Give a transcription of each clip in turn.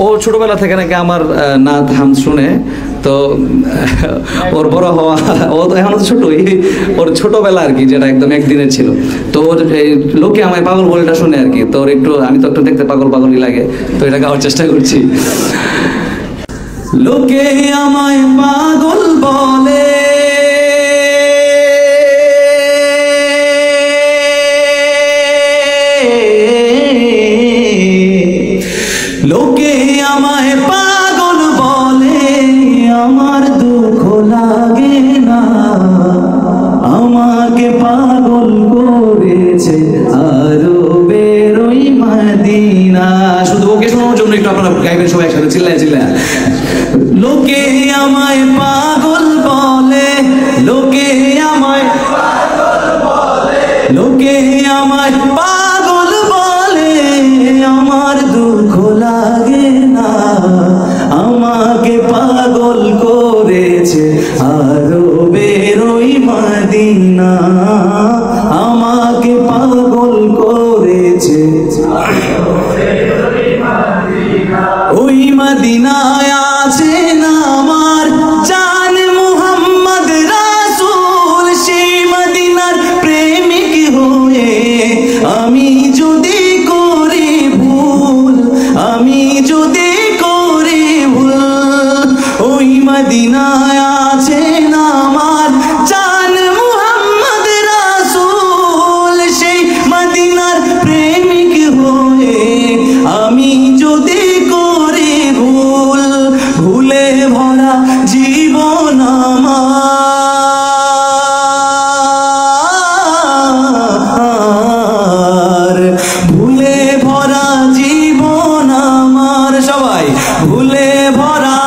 ও ছোটবেলা থেকে নাকি আমার নাত হাম শুনে, তো ওর বড় হওয়া, ও তো এখন ছোটই, ওর ছোটবেলা আর কি, যেটা একদম একদিনের ছিল, তো ওর লোকে আমায় পাগল বলেটা শুনে আর কি, তো ওর একটু, আমি তো একটু দেখতে পাগল পাগলই লাগে, তো এটা গাওয়ার চেষ্টা করছি। লোকে আমায় পাগল বলে, লোকে আমায় পাগল বলে, আমার দুঃখ লাগে না, আমাকে পাগল করেছে আরো বেরোই মদিনা। শুধু ওকে শোনার জন্য একটু আপনারা গাইবেন সবাই একসাথে, চিল্লায় চিল্লায়। লোকে আমায় পাগল বলে, লোকে আমায় পাগল বলে, লোকে আমায় পাগল বলে, আমার দুঃখ লাগে না, আমাকে পাগল করেছে আরো বেরোই মদিনা, আমাকে পাগল করেছে ওই মদিনায় আছে না আমার জান মুহাম্মদ রাসূল, সেই মদিনার প্রেমিক হয়ে আমি যদি করি ভুল, আমি যদি করি ভুল, ওই মদিনায় আছে না আমার জান মুহাম্মদ রাসূল, সেই মদিনার প্রেমিক হয়ে আমি যদি করি ভুল, ভুলে ভরা জীবন আমার, ভুলে ভরা জীবন আমার, সবাই ভুলে ভরা,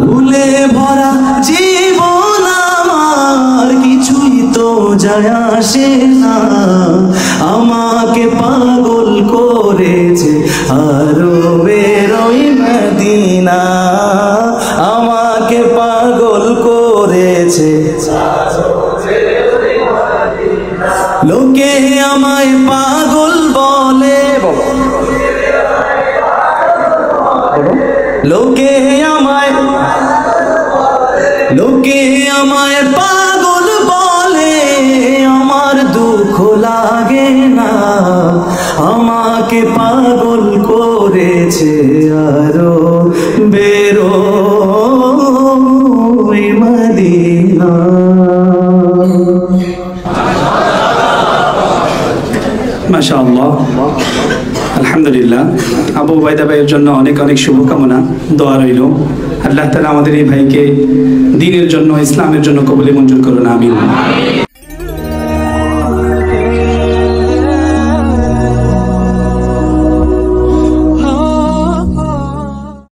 ভুলে ভরা জীবন আমার, কিছুই তো যায় আসে না, আমাকে পাগল করেছে আরো বেরোই মদিনা, আমাকে পাগল করেছে, লোকে আমায় পাগল বলে, লোকে আমায়, লোকে আমায় পাগল বলে, আমার দুঃখ লাগে না, আমাকে পাগল করেছে আরো বেরোই মদিনা। মাশাআল্লাহ, আলহামদুলিল্লাহ। আবু উবাইদা ভাইয়ের জন্য অনেক অনেক শুভকামনা, দোয়া রইল। আল্লাহ তাআলা আমাদের এই ভাইকে দ্বীনের জন্য, ইসলামের জন্য কবুল মঞ্জুর করুন, আমিন।